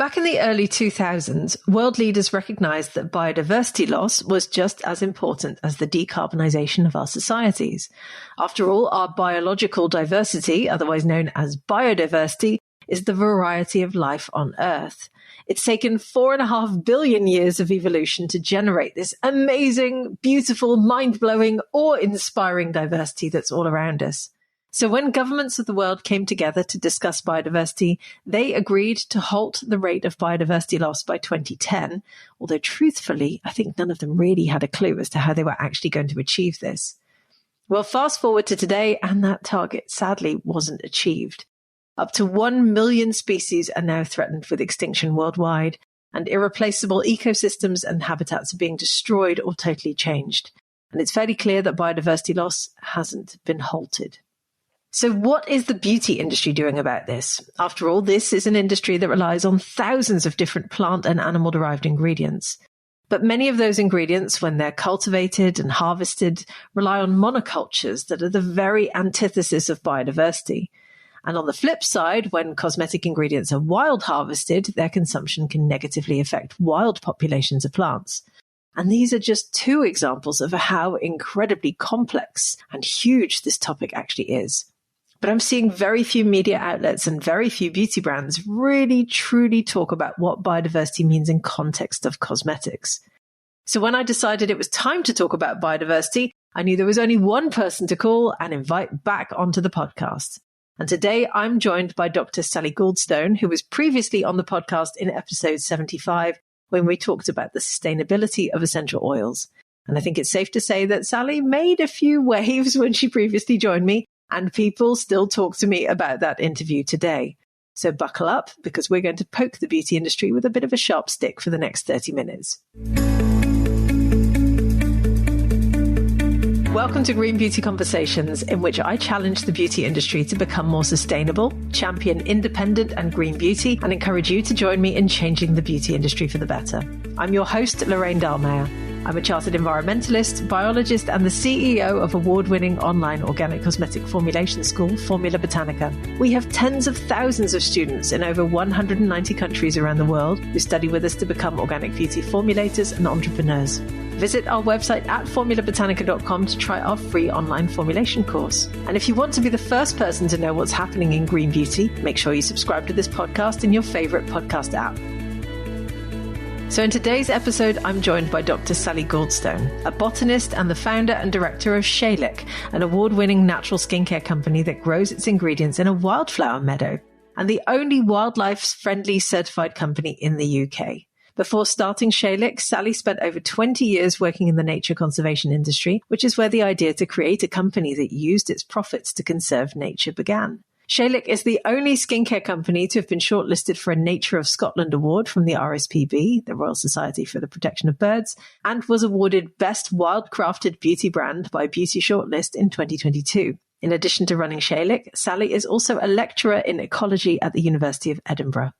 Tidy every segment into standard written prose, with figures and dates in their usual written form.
Back in the early 2000s, world leaders recognized that biodiversity loss was just as important as the decarbonization of our societies. After all, our biological diversity, otherwise known as biodiversity, is the variety of life on Earth. It's taken 4.5 billion years of evolution to generate this amazing, beautiful, mind-blowing, awe-inspiring diversity that's all around us. So when governments of the world came together to discuss biodiversity, they agreed to halt the rate of biodiversity loss by 2010, although truthfully, I think none of them really had a clue as to how they were actually going to achieve this. Well, fast forward to today, and that target sadly wasn't achieved. Up to 1 million species are now threatened with extinction worldwide, and irreplaceable ecosystems and habitats are being destroyed or totally changed. And it's fairly clear that biodiversity loss hasn't been halted. So what is the beauty industry doing about this? After all, this is an industry that relies on thousands of different plant and animal-derived ingredients. But many of those ingredients, when they're cultivated and harvested, rely on monocultures that are the very antithesis of biodiversity. And on the flip side, when cosmetic ingredients are wild harvested, their consumption can negatively affect wild populations of plants. And these are just two examples of how incredibly complex and huge this topic actually is. But I'm seeing very few media outlets and very few beauty brands really truly talk about what biodiversity means in context of cosmetics. So when I decided it was time to talk about biodiversity, I knew there was only one person to call and invite back onto the podcast. And today I'm joined by Dr. Sally Gouldstone, who was previously on the podcast in episode 75 when we talked about the sustainability of essential oils. And I think it's safe to say that Sally made a few waves when she previously joined me, and people still talk to me about that interview today. So buckle up, because we're going to poke the beauty industry with a bit of a sharp stick for the next 30 minutes. Welcome to Green Beauty Conversations, in which I challenge the beauty industry to become more sustainable, champion independent and green beauty, and encourage you to join me in changing the beauty industry for the better. I'm your host, Lorraine Dallmeier. I'm a chartered environmentalist, biologist, and the CEO of award-winning online organic cosmetic formulation school, Formula Botanica. We have tens of thousands of students in over 190 countries around the world who study with us to become organic beauty formulators and entrepreneurs. Visit our website at formulabotanica.com to try our free online formulation course. And if you want to be the first person to know what's happening in green beauty, make sure you subscribe to this podcast in your favorite podcast app. So in today's episode, I'm joined by Dr. Sally Gouldstone, a botanist and the founder and director of Seilich, an award-winning natural skincare company that grows its ingredients in a wildflower meadow, and the only wildlife-friendly certified company in the UK. Before starting Seilich, Sally spent over 20 years working in the nature conservation industry, which is where the idea to create a company that used its profits to conserve nature began. Seilich is the only skincare company to have been shortlisted for a Nature of Scotland award from the RSPB, the Royal Society for the Protection of Birds, and was awarded Best Wildcrafted Beauty Brand by Beauty Shortlist in 2022. In addition to running Seilich, Sally is also a lecturer in ecology at the University of Edinburgh.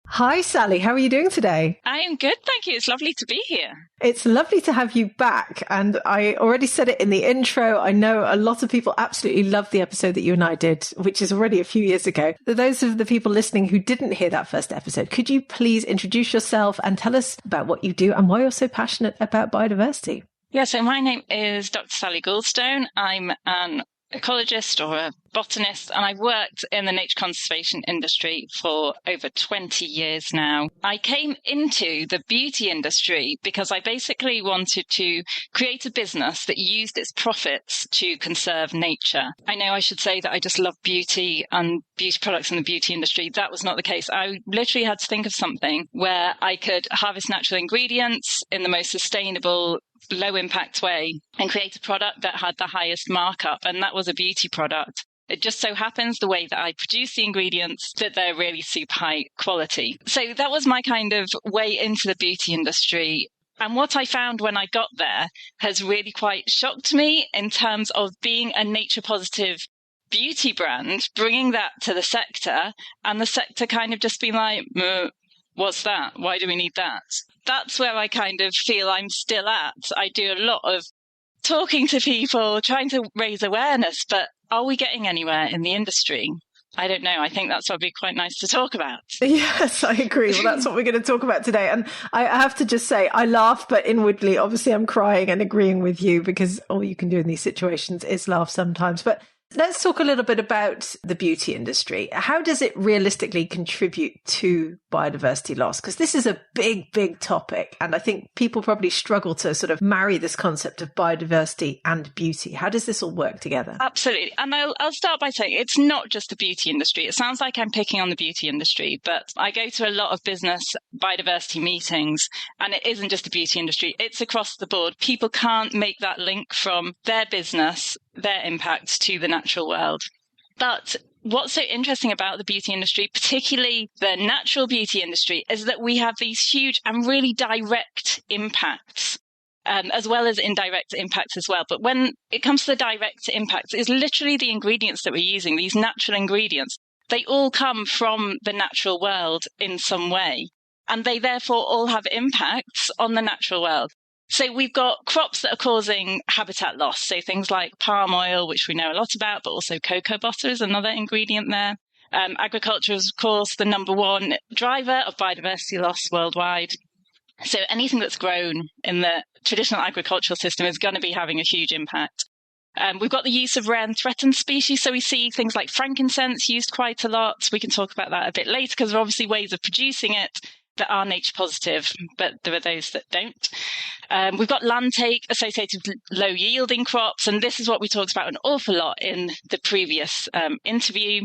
Hi, Sally. How are you doing today? I am good, thank you. It's lovely to be here. It's lovely to have you back. And I already said it in the intro. I know a lot of people absolutely love the episode that you and I did, which is already a few years ago. For those of the people listening who didn't hear that first episode, could you please introduce yourself and tell us about what you do and why you're so passionate about biodiversity? Yeah, so my name is Dr. Sally Gouldstone. I'm an ecologist or a botanist, and I've worked in the nature conservation industry for over 20 years now. I came into the beauty industry because I basically wanted to create a business that used its profits to conserve nature. I know I should say that I just love beauty and beauty products in the beauty industry. That was not the case. I literally had to think of something where I could harvest natural ingredients in the most sustainable, low impact way and create a product that had the highest markup, and that was a beauty product. It just so happens the way that I produce the ingredients that they're really super high quality. So that was my kind of way into the beauty industry. And what I found when I got there has really quite shocked me in terms of being a nature positive beauty brand, bringing that to the sector, and the sector kind of just being like, what's that? Why do we need that? That's where I kind of feel I'm still at. I do a lot of talking to people, trying to raise awareness, but are we getting anywhere in the industry? I don't know. I think that's what would be quite nice to talk about. Yes, I agree. Well, that's what we're going to talk about today. And I have to just say, I laugh, but inwardly, obviously, I'm crying and agreeing with you, because all you can do in these situations is laugh sometimes. But let's talk a little bit about the beauty industry. How does it realistically contribute to biodiversity loss? Because this is a big, big topic. And I think people probably struggle to sort of marry this concept of biodiversity and beauty. How does this all work together? Absolutely. And I'll start by saying it's not just the beauty industry. It sounds like I'm picking on the beauty industry, but I go to a lot of business biodiversity meetings, and it isn't just the beauty industry. It's across the board. People can't make that link from their business, their impact, to the natural world. But what's so interesting about the beauty industry, particularly the natural beauty industry, is that we have these huge and really direct impacts, as well as indirect impacts as well. But when it comes to the direct impacts, it's literally the ingredients that we're using, these natural ingredients. They all come from the natural world in some way, and they therefore all have impacts on the natural world. So we've got crops that are causing habitat loss. So things like palm oil, which we know a lot about, but also cocoa butter is another ingredient there. Agriculture is, of course, the number one driver of biodiversity loss worldwide. So anything that's grown in the traditional agricultural system is going to be having a huge impact. We've got the use of rare and threatened species. So we see things like frankincense used quite a lot. We can talk about that a bit later, because there are obviously ways of producing it that are nature positive, but there are those that don't. We've got land take associated with low yielding crops, and this is what we talked about an awful lot in the previous interview.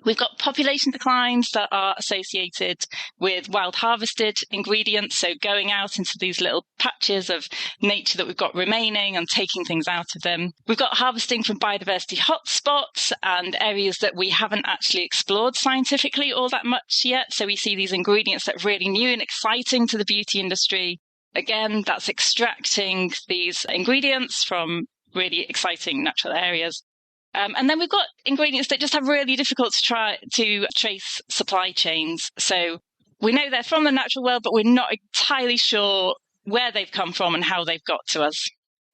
We've got population declines that are associated with wild harvested ingredients, so going out into these little patches of nature that we've got remaining and taking things out of them. We've got harvesting from biodiversity hotspots and areas that we haven't actually explored scientifically all that much yet. So we see these ingredients that are really new and exciting to the beauty industry. Again, that's extracting these ingredients from really exciting natural areas. And then we've got ingredients that just have really difficult to trace supply chains. So we know they're from the natural world, but we're not entirely sure where they've come from and how they've got to us.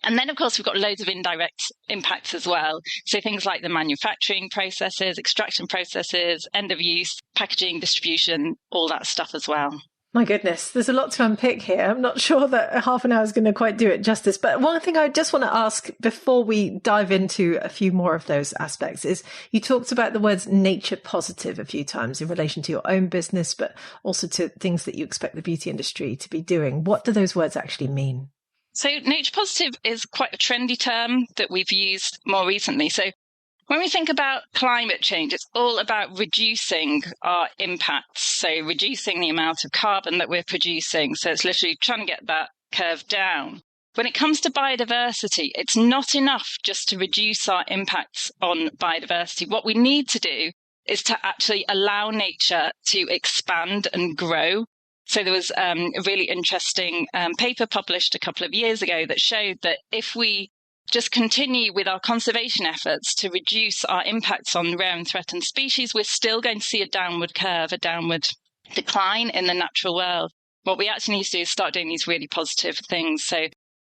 And then, of course, we've got loads of indirect impacts as well. So things like the manufacturing processes, extraction processes, end of use, packaging, distribution, all that stuff as well. My goodness, there's a lot to unpick here. I'm not sure that half an hour is going to quite do it justice. But one thing I just want to ask before we dive into a few more of those aspects is you talked about the words nature positive a few times in relation to your own business, but also to things that you expect the beauty industry to be doing. What do those words actually mean? So nature positive is quite a trendy term that we've used more recently. So when we think about climate change, it's all about reducing our impacts, so reducing the amount of carbon that we're producing. So it's literally trying to get that curve down. When it comes to biodiversity, it's not enough just to reduce our impacts on biodiversity. What we need to do is to actually allow nature to expand and grow. So there was a really interesting paper published a couple of years ago that showed that if we just continue with our conservation efforts to reduce our impacts on rare and threatened species, we're still going to see a downward curve, a downward decline in the natural world. What we actually need to do is start doing these really positive things. So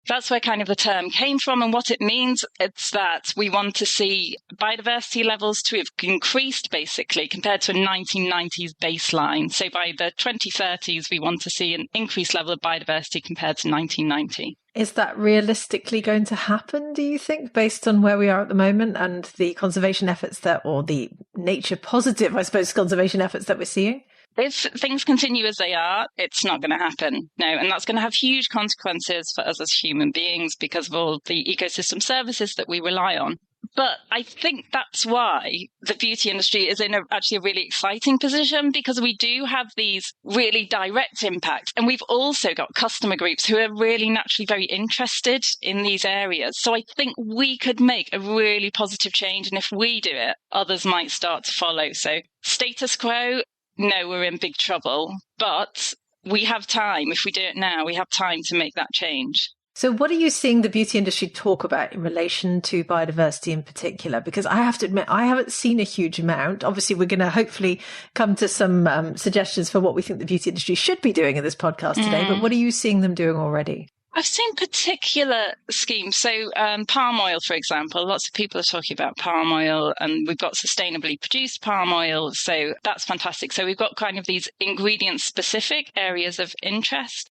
that's where kind of the term came from, and what it means. It's that we want to see biodiversity levels to have increased basically compared to a 1990s baseline. So by the 2030s, we want to see an increased level of biodiversity compared to 1990. Is that realistically going to happen, do you think, based on where we are at the moment and the conservation efforts or the nature positive, I suppose, conservation efforts that we're seeing? If things continue as they are, it's not going to happen. No, and that's going to have huge consequences for us as human beings because of all the ecosystem services that we rely on. But I think that's why the beauty industry is in actually a really exciting position, because we do have these really direct impacts. And we've also got customer groups who are really naturally very interested in these areas. So I think we could make a really positive change. And if we do it, others might start to follow. So status quo, no, we're in big trouble. But we have time. If we do it now, we have time to make that change. So what are you seeing the beauty industry talk about in relation to biodiversity in particular? Because I have to admit, I haven't seen a huge amount. Obviously, we're going to hopefully come to some suggestions for what we think the beauty industry should be doing in this podcast today. But what are you seeing them doing already? I've seen particular schemes. So palm oil, for example, lots of people are talking about palm oil, and we've got sustainably produced palm oil. So that's fantastic. So we've got kind of these ingredient-specific areas of interest.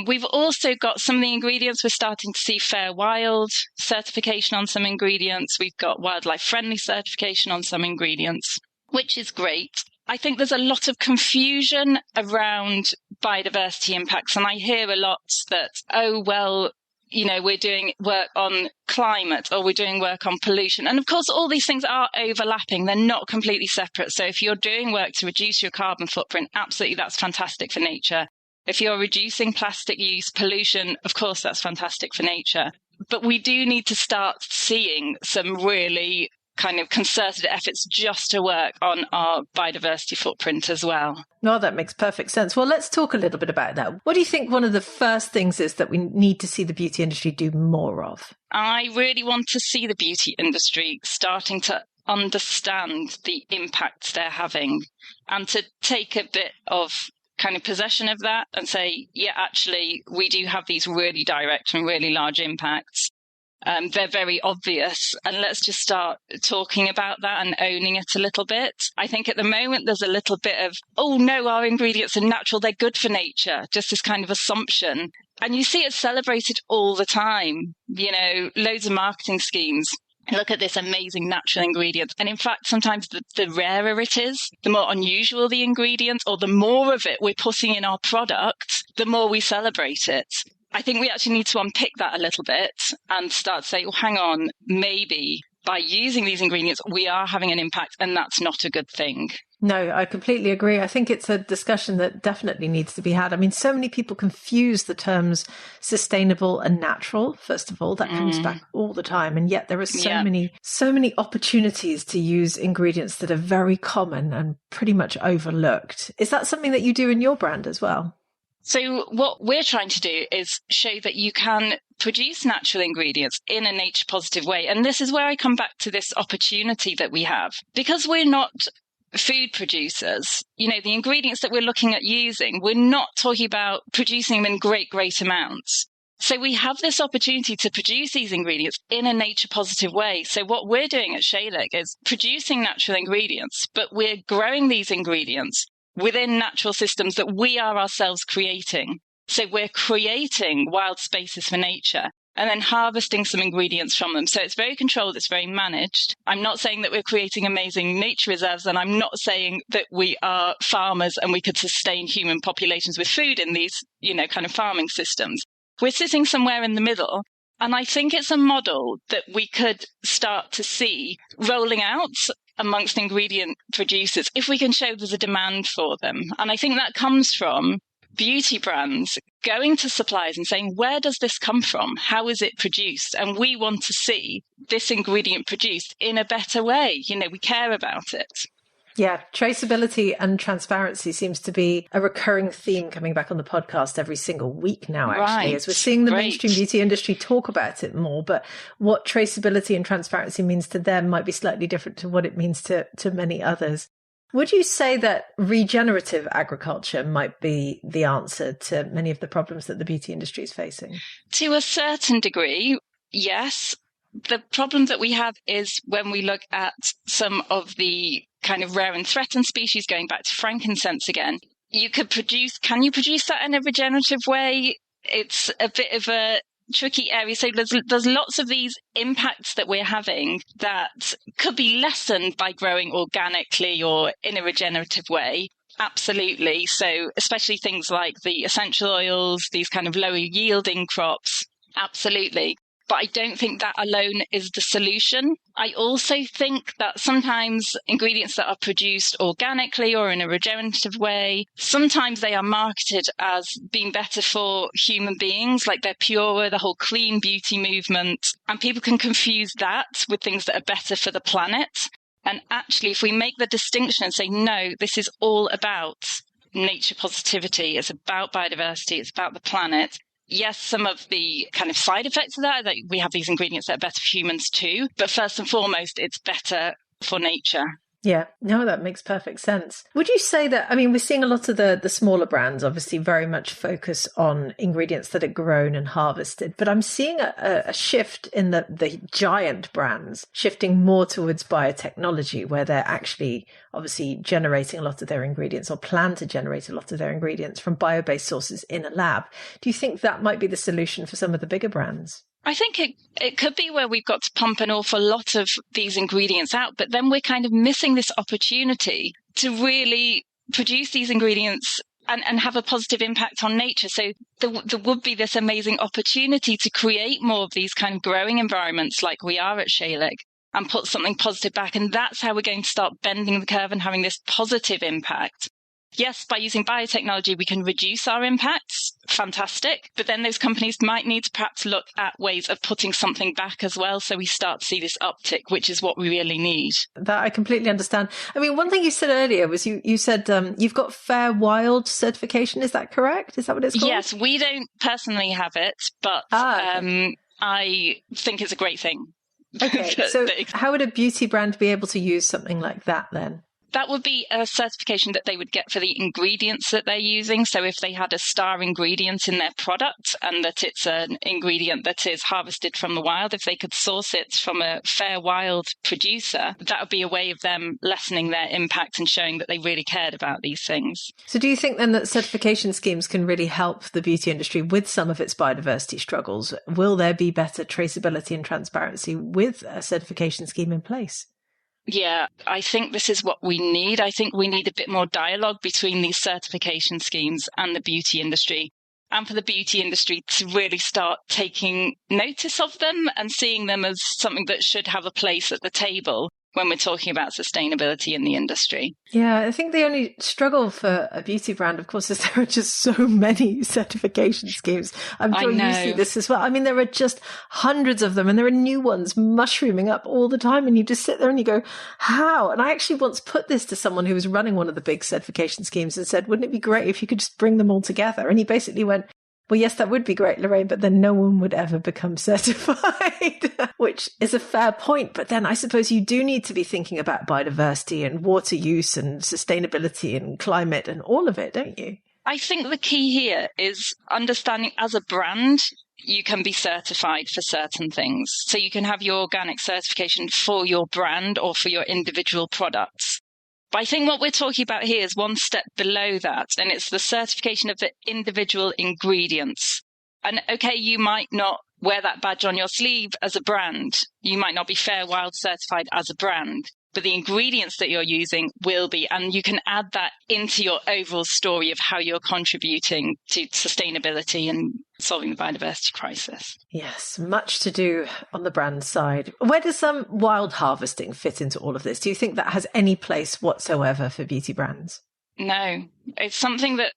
We've also got some of the ingredients. We're starting to see Fair Wild certification on some ingredients. We've got wildlife-friendly certification on some ingredients, which is great. I think there's a lot of confusion around biodiversity impacts. And I hear a lot that, we're doing work on climate or we're doing work on pollution. And of course, all these things are overlapping. They're not completely separate. So if you're doing work to reduce your carbon footprint, absolutely, that's fantastic for nature. If you're reducing plastic use, pollution, of course, that's fantastic for nature. But we do need to start seeing some really kind of concerted efforts just to work on our biodiversity footprint as well. No, that makes perfect sense. Well, let's talk a little bit about that. What do you think one of the first things is that we need to see the beauty industry do more of? I really want to see the beauty industry starting to understand the impact they're having and to take a bit of kind of possession of that and say, yeah, actually, we do have these really direct and really large impacts. They're very obvious, and let's just start talking about that and owning it a little bit. I think at the moment there's a little bit of, oh no, our ingredients are natural, they're good for nature, just this kind of assumption. And you see it celebrated all the time, loads of marketing schemes. Look at this amazing natural ingredient. And in fact, sometimes the rarer it is, the more unusual the ingredient, or the more of it we're putting in our product, the more we celebrate it. I think we actually need to unpick that a little bit and start to say, well, hang on, maybe by using these ingredients, we are having an impact, and that's not a good thing. No, I completely agree. I think it's a discussion that definitely needs to be had. I mean, so many people confuse the terms sustainable and natural. First of all, that comes back all the time. And yet there are so many opportunities to use ingredients that are very common and pretty much overlooked. Is that something that you do in your brand as well? So what we're trying to do is show that you can produce natural ingredients in a nature positive way. And this is where I come back to this opportunity that we have. Because we're not food producers, the ingredients that we're looking at using, we're not talking about producing them in great amounts. So we have this opportunity to produce these ingredients in a nature positive way. So what we're doing at Seilich is producing natural ingredients, but we're growing these ingredients within natural systems that we are ourselves creating. So we're creating wild spaces for nature and then harvesting some ingredients from them. So it's very controlled, it's very managed. I'm not saying that we're creating amazing nature reserves, and I'm not saying that we are farmers and we could sustain human populations with food in these, kind of farming systems. We're sitting somewhere in the middle. And I think it's a model that we could start to see rolling out amongst ingredient producers if we can show there's a demand for them. And I think that comes from beauty brands going to suppliers and saying, where does this come from? How is it produced? And we want to see this ingredient produced in a better way. We care about it. Yeah, traceability and transparency seems to be a recurring theme coming back on the podcast every single week now, actually, as we're seeing the mainstream beauty industry talk about it more. But what traceability and transparency means to them might be slightly different to what it means to many others. Would you say that regenerative agriculture might be the answer to many of the problems that the beauty industry is facing? To a certain degree, yes. The problem that we have is when we look at some of the kind of rare and threatened species, going back to frankincense again, can you produce that in a regenerative way? It's a bit of a tricky area. So there's lots of these impacts that we're having that could be lessened by growing organically or in a regenerative way. Absolutely. So especially things like the essential oils, these kind of lower yielding crops. Absolutely. But I don't think that alone is the solution. I also think that sometimes ingredients that are produced organically or in a regenerative way, sometimes they are marketed as being better for human beings, like they're purer, the whole clean beauty movement. And people can confuse that with things that are better for the planet. And actually, if we make the distinction and say, no, this is all about nature positivity, it's about biodiversity, it's about the planet. Yes, some of the kind of side effects of that we have these ingredients that are better for humans too. But first and foremost, it's better for nature. Yeah, no, that makes perfect sense. Would you say that, I mean, we're seeing a lot of the smaller brands obviously very much focus on ingredients that are grown and harvested, but I'm seeing a shift in the giant brands shifting more towards biotechnology, where they're actually obviously generating a lot of their ingredients or plan to generate a lot of their ingredients from bio-based sources in a lab. Do you think that might be the solution for some of the bigger brands? I think it could be where we've got to pump an awful lot of these ingredients out, but then we're kind of missing this opportunity to really produce these ingredients and have a positive impact on nature. So there would be this amazing opportunity to create more of these kind of growing environments like we are at Seilich and put something positive back. And that's how we're going to start bending the curve and having this positive impact. Yes, by using biotechnology, we can reduce our impacts. Fantastic. But then those companies might need to perhaps look at ways of putting something back as well. So we start to see this uptick, which is what we really need. That I completely understand. I mean, one thing you said earlier was you said you've got Fair Wild certification. Is that correct? Is that what it's called? Yes, we don't personally have it, but I think it's a great thing. Okay, so how would a beauty brand be able to use something like that then? That would be a certification that they would get for the ingredients that they're using. So if they had a star ingredient in their product and that it's an ingredient that is harvested from the wild, if they could source it from a fair wild producer, that would be a way of them lessening their impact and showing that they really cared about these things. So do you think then that certification schemes can really help the beauty industry with some of its biodiversity struggles? Will there be better traceability and transparency with a certification scheme in place? Yeah, I think this is what we need. I think we need a bit more dialogue between these certification schemes and the beauty industry, and for the beauty industry to really start taking notice of them and seeing them as something that should have a place at the table when we're talking about sustainability in the industry. Yeah, I think the only struggle for a beauty brand, of course, is there are just so many certification schemes. I'm sure you see this as well. I mean, there are just hundreds of them and there are new ones mushrooming up all the time. And you just sit there and you go, how? And I actually once put this to someone who was running one of the big certification schemes and said, wouldn't it be great if you could just bring them all together? And he basically went, well, yes, that would be great, Lorraine, but then no one would ever become certified, which is a fair point. But then I suppose you do need to be thinking about biodiversity and water use and sustainability and climate and all of it, don't you? I think the key here is understanding as a brand, you can be certified for certain things. So you can have your organic certification for your brand or for your individual products. But I think what we're talking about here is one step below that, and it's the certification of the individual ingredients. And okay, you might not wear that badge on your sleeve as a brand. You might not be Fair Wild certified as a brand, but the ingredients that you're using will be, and you can add that into your overall story of how you're contributing to sustainability and solving the biodiversity crisis. Yes, much to do on the brand side. Where does some wild harvesting fit into all of this? Do you think that has any place whatsoever for beauty brands? No, it's something that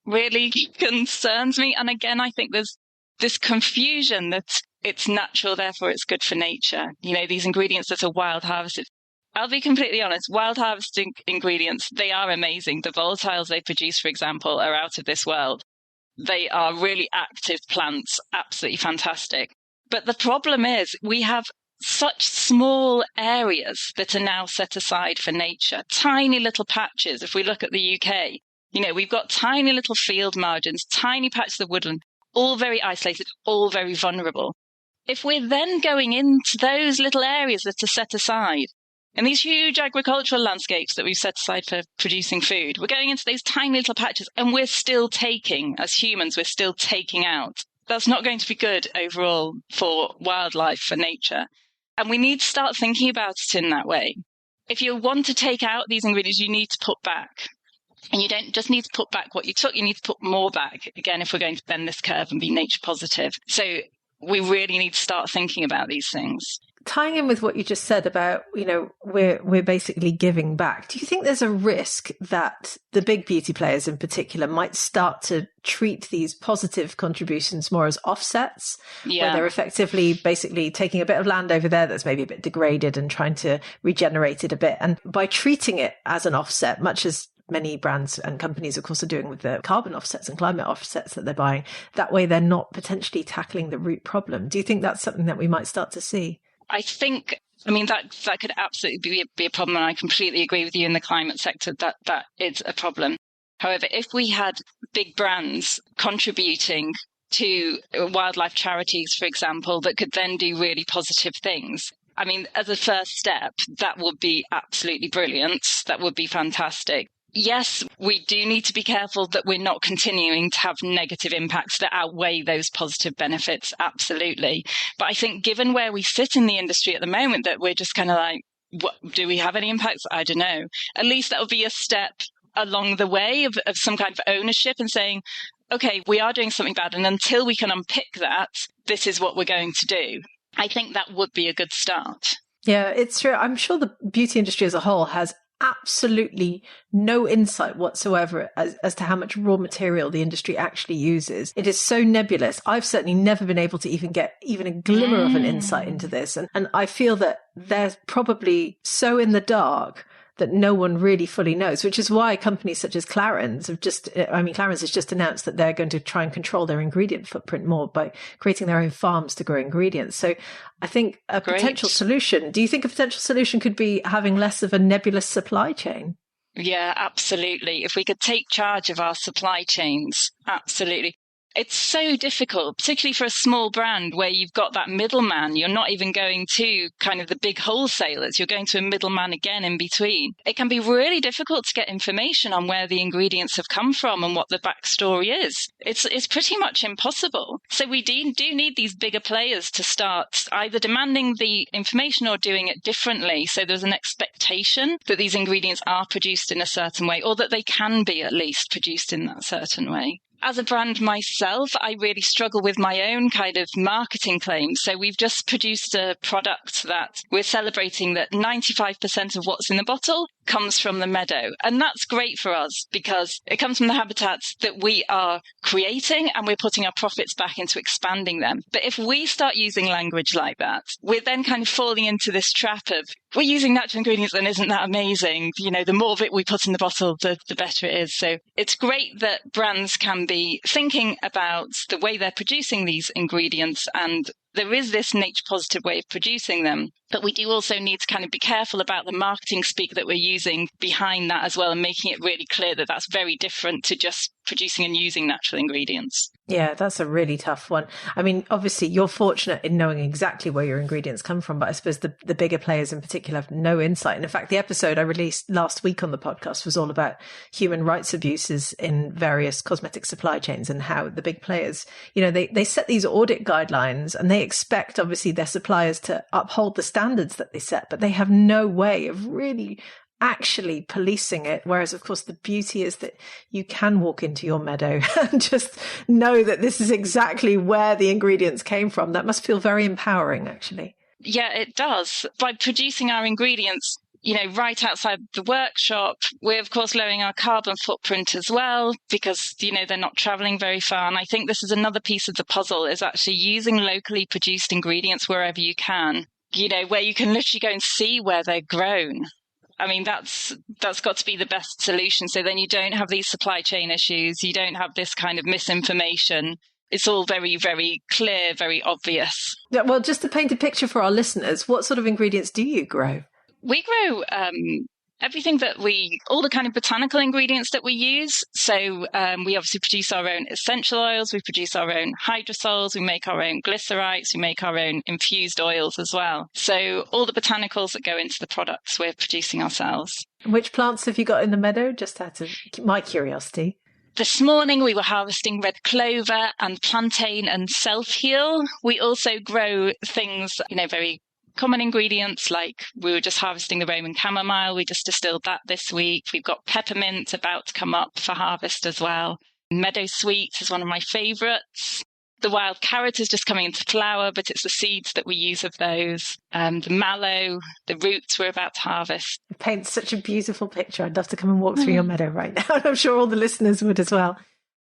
really concerns me. And again, I think there's this confusion that it's natural, therefore it's good for nature. You know, these ingredients that are wild harvested. I'll be completely honest, wild harvesting ingredients, they are amazing. The volatiles they produce, for example, are out of this world. They are really active plants, absolutely fantastic. But the problem is we have such small areas that are now set aside for nature, tiny little patches. If we look at the UK, you know, we've got tiny little field margins, tiny patches of woodland, all very isolated, all very vulnerable. If we're then going into those little areas that are set aside, and these huge agricultural landscapes that we've set aside for producing food, we're going into those tiny little patches and we're still taking, as humans, we're still taking out. That's not going to be good overall for wildlife, for nature. And we need to start thinking about it in that way. If you want to take out these ingredients, you need to put back. And you don't just need to put back what you took, you need to put more back, again, if we're going to bend this curve and be nature positive. So we really need to start thinking about these things. Tying in with what you just said about, you know, we're basically giving back. Do you think there's a risk that the big beauty players in particular might start to treat these positive contributions more as offsets? Yeah. Where they're effectively basically taking a bit of land over there that's maybe a bit degraded and trying to regenerate it a bit. And by treating it as an offset, much as many brands and companies, of course, are doing with the carbon offsets and climate offsets that they're buying, that way they're not potentially tackling the root problem. Do you think that's something that we might start to see? I think I mean, that could absolutely be a problem. And I completely agree with you in the climate sector that is a problem. However, if we had big brands contributing to wildlife charities, for example, that could then do really positive things, I mean, as a first step, that would be absolutely brilliant. That would be fantastic. Yes, we do need to be careful that we're not continuing to have negative impacts that outweigh those positive benefits. Absolutely. But I think given where we sit in the industry at the moment, that we're just kind of like, what, do we have any impacts? I don't know. At least that would be a step along the way of some kind of ownership and saying, okay, we are doing something bad. And until we can unpick that, this is what we're going to do. I think that would be a good start. Yeah, it's true. I'm sure the beauty industry as a whole has absolutely no insight whatsoever as to how much raw material the industry actually uses. It is so nebulous. I've certainly never been able to even get even a glimmer of an insight into this. And I feel that they're probably so in the dark that no one really fully knows, which is why companies such as Clarins Clarins has just announced that they're going to try and control their ingredient footprint more by creating their own farms to grow ingredients. So I think a potential solution, do you think a potential solution could be having less of a nebulous supply chain? Yeah, absolutely. If we could take charge of our supply chains, absolutely. It's so difficult, particularly for a small brand where you've got that middleman. You're not even going to kind of the big wholesalers. You're going to a middleman again in between. It can be really difficult to get information on where the ingredients have come from and what the backstory is. It's pretty much impossible. So we do need these bigger players to start either demanding the information or doing it differently. So there's an expectation that these ingredients are produced in a certain way, or that they can be at least produced in that certain way. As a brand myself, I really struggle with my own kind of marketing claims. So we've just produced a product that we're celebrating that 95% of what's in the bottle comes from the meadow. And that's great for us because it comes from the habitats that we are creating and we're putting our profits back into expanding them. But if we start using language like that, we're then kind of falling into this trap of we're using natural ingredients and isn't that amazing? You know, the more of it we put in the bottle, the better it is. So it's great that brands can be thinking about the way they're producing these ingredients, and there is this nature positive way of producing them. But we do also need to kind of be careful about the marketing speak that we're using behind that as well, and making it really clear that that's very different to just producing and using natural ingredients. Yeah, that's a really tough one. I mean, obviously, you're fortunate in knowing exactly where your ingredients come from, but I suppose the bigger players in particular have no insight. And in fact, the episode I released last week on the podcast was all about human rights abuses in various cosmetic supply chains and how the big players, you know, they set these audit guidelines and they expect, obviously, their suppliers to uphold the standards that they set, but they have no way of really actually policing it. Whereas, of course, the beauty is that you can walk into your meadow and just know that this is exactly where the ingredients came from. That must feel very empowering, actually. Yeah, it does. By producing our ingredients, you know, right outside the workshop, we're, of course, lowering our carbon footprint as well because, you know, they're not traveling very far. And I think this is another piece of the puzzle, is actually using locally produced ingredients wherever you can, you know, where you can literally go and see where they're grown. I mean, that's got to be the best solution. So then you don't have these supply chain issues. You don't have this kind of misinformation. It's all very, very clear, very obvious. Yeah, well, just to paint a picture for our listeners, what sort of ingredients do you grow? We grow everything all the kind of botanical ingredients that we use. So we obviously produce our own essential oils, we produce our own hydrosols, we make our own glycerites, we make our own infused oils as well. So all the botanicals that go into the products we're producing ourselves. Which plants have you got in the meadow, just out of my curiosity? This morning we were harvesting red clover and plantain and self-heal. We also grow things, you know, very common ingredients, like we were just harvesting the Roman chamomile. We just distilled that this week. We've got peppermint about to come up for harvest as well. Meadow sweet is one of my favourites. The wild carrot is just coming into flower, but it's the seeds that we use of those. The mallow, the roots we're about to harvest. It paints such a beautiful picture. I'd love to come and walk through your meadow right now, and I'm sure all the listeners would as well.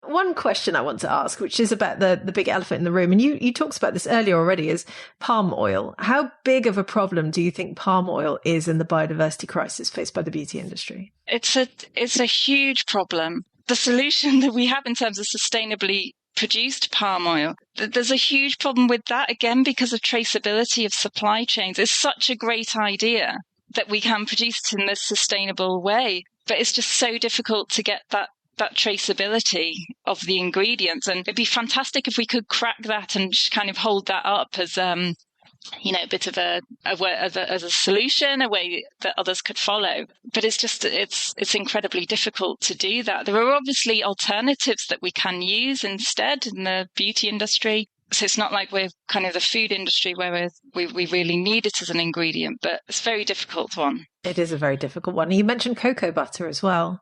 One question I want to ask, which is about the big elephant in the room, and you talked about this earlier already, is palm oil. How big of a problem do you think palm oil is in the biodiversity crisis faced by the beauty industry? It's a huge problem. The solution that we have in terms of sustainably produced palm oil. There's a huge problem with that, again, because of traceability of supply chains. It's such a great idea that we can produce it in this sustainable way, but it's just so difficult to get that traceability of the ingredients. And it'd be fantastic if we could crack that and just kind of hold that up as a bit of as a solution, a way that others could follow. But it's incredibly difficult to do that. There are obviously alternatives that we can use instead in the beauty industry. So it's not like we're kind of the food industry where we really need it as an ingredient, but it's a very difficult one. It is a very difficult one. You mentioned cocoa butter as well.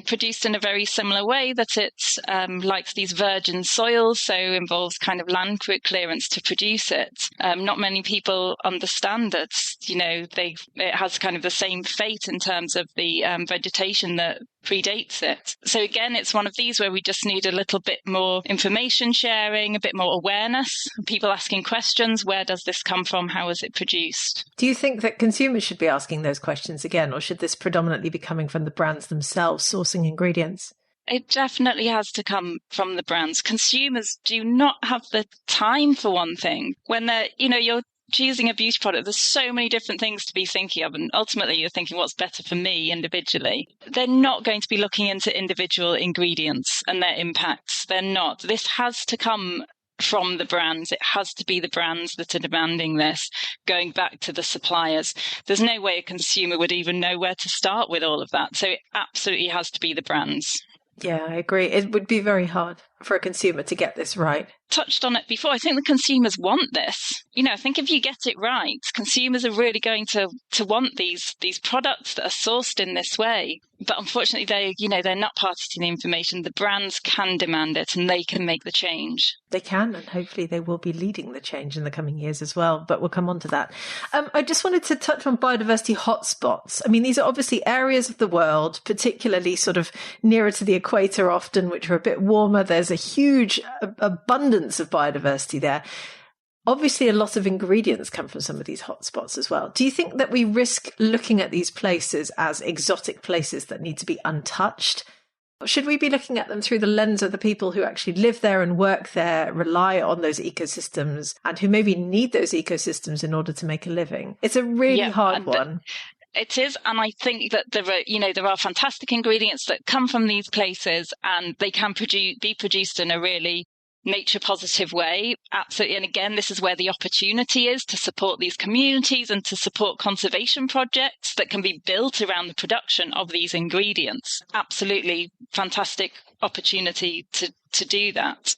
Produced in a very similar way, that it's like these virgin soils, so involves kind of land clearance to produce it. Not many people understand that, it has kind of the same fate in terms of the vegetation that predates it. So again, it's one of these where we just need a little bit more information sharing, a bit more awareness, people asking questions. Where does this come from? How is it produced? Do you think that consumers should be asking those questions again, or should this predominantly be coming from the brands themselves sourcing ingredients? It definitely has to come from the brands. Consumers do not have the time, for one thing. When you're choosing a beauty product, there's so many different things to be thinking of, and ultimately you're thinking what's better for me individually. They're not going to be looking into individual ingredients and their impacts. They're not. This has to come from the brands. It has to be the brands that are demanding this, going back to the suppliers. There's no way a consumer would even know where to start with all of that. So it absolutely has to be the brands. Yeah, I agree. It would be very hard for a consumer to get this right. Touched on it before. I think the consumers want this. I think if you get it right, consumers are really going to want these products that are sourced in this way. But unfortunately, they're not party to the information. The brands can demand it and they can make the change. They can, and hopefully they will be leading the change in the coming years as well. But we'll come on to that. I just wanted to touch on biodiversity hotspots. I mean, these are obviously areas of the world, particularly sort of nearer to the equator often, which are a bit warmer. There's a huge abundance of biodiversity there. Obviously, a lot of ingredients come from some of these hotspots as well. Do you think that we risk looking at these places as exotic places that need to be untouched? Or should we be looking at them through the lens of the people who actually live there and work there, rely on those ecosystems, and who maybe need those ecosystems in order to make a living? It's a really hard one. It is, and I think that there are fantastic ingredients that come from these places, and they can be produced in a really nature positive way. Absolutely. And again, this is where the opportunity is to support these communities and to support conservation projects that can be built around the production of these ingredients. Absolutely fantastic opportunity to do that.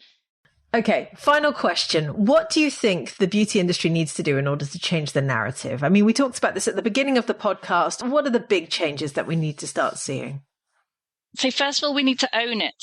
Okay, final question. What do you think the beauty industry needs to do in order to change the narrative? I mean, we talked about this at the beginning of the podcast. What are the big changes that we need to start seeing? So first of all, we need to own it.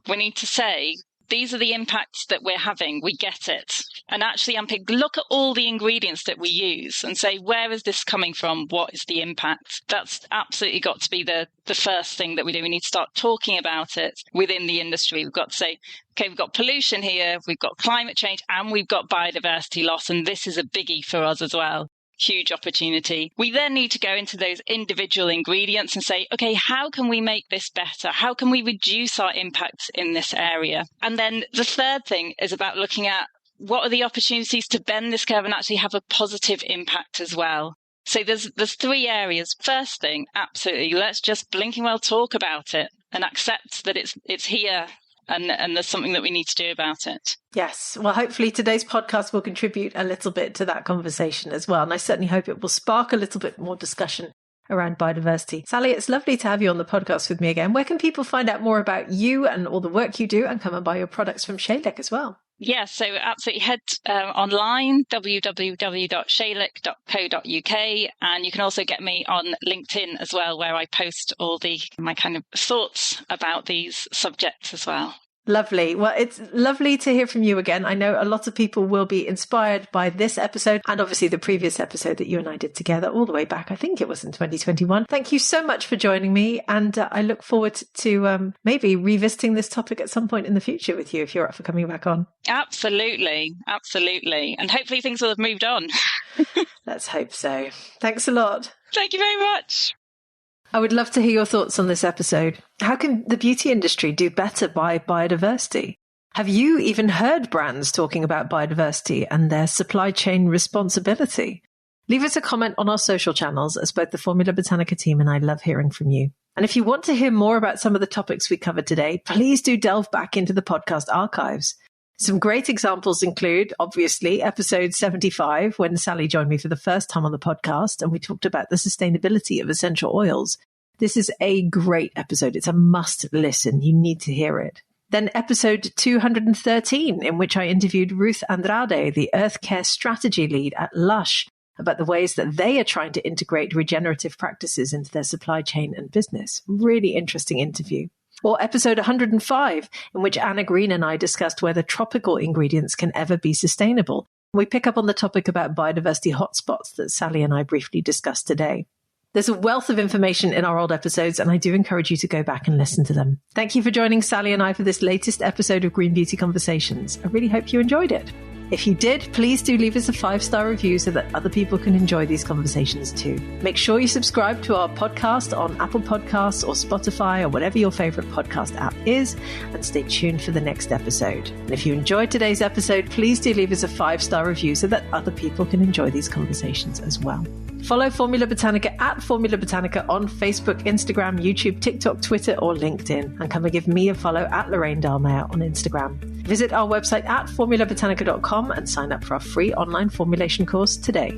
We need to say, these are the impacts that we're having. We get it. And actually look at all the ingredients that we use and say, where is this coming from? What is the impact? That's absolutely got to be the first thing that we do. We need to start talking about it within the industry. We've got to say, okay, we've got pollution here, we've got climate change, and we've got biodiversity loss. And this is a biggie for us as well. Huge opportunity. We then need to go into those individual ingredients and say, okay, how can we make this better? How can we reduce our impacts in this area? And then the third thing is about looking at what are the opportunities to bend this curve and actually have a positive impact as well. So there's three areas. First thing, absolutely, let's just blinking well talk about it and accept that it's here. And there's something that we need to do about it. Yes. Well, hopefully today's podcast will contribute a little bit to that conversation as well. And I certainly hope it will spark a little bit more discussion around biodiversity. Sally, it's lovely to have you on the podcast with me again. Where can people find out more about you and all the work you do and come and buy your products from Seilich as well? Yeah, so absolutely head online, www.seilich.co.uk, and you can also get me on LinkedIn as well, where I post all my kind of thoughts about these subjects as well. Lovely. Well, it's lovely to hear from you again. I know a lot of people will be inspired by this episode and obviously the previous episode that you and I did together all the way back. I think it was in 2021. Thank you so much for joining me. And I look forward to maybe revisiting this topic at some point in the future with you if you're up for coming back on. Absolutely. Absolutely. And hopefully things will have moved on. Let's hope so. Thanks a lot. Thank you very much. I would love to hear your thoughts on this episode. How can the beauty industry do better by biodiversity? Have you even heard brands talking about biodiversity and their supply chain responsibility? Leave us a comment on our social channels, as both the Formula Botanica team and I love hearing from you. And if you want to hear more about some of the topics we covered today, please do delve back into the podcast archives. Some great examples include, obviously, episode 75, when Sally joined me for the first time on the podcast, and we talked about the sustainability of essential oils. This is a great episode. It's a must listen. You need to hear it. Then episode 213, in which I interviewed Ruth Andrade, the Earth Care Strategy Lead at Lush, about the ways that they are trying to integrate regenerative practices into their supply chain and business. Really interesting interview. Or episode 105, in which Anna Green and I discussed whether tropical ingredients can ever be sustainable. We pick up on the topic about biodiversity hotspots that Sally and I briefly discussed today. There's a wealth of information in our old episodes, and I do encourage you to go back and listen to them. Thank you for joining Sally and I for this latest episode of Green Beauty Conversations. I really hope you enjoyed it. If you did, please do leave us a 5-star review so that other people can enjoy these conversations too. Make sure you subscribe to our podcast on Apple Podcasts or Spotify or whatever your favorite podcast app is, and stay tuned for the next episode. And if you enjoyed today's episode, please do leave us a 5-star review so that other people can enjoy these conversations as well. Follow Formula Botanica at Formula Botanica on Facebook, Instagram, YouTube, TikTok, Twitter, or LinkedIn. And come and give me a follow at Lorraine Dallmeier on Instagram. Visit our website at formulabotanica.com and sign up for our free online formulation course today.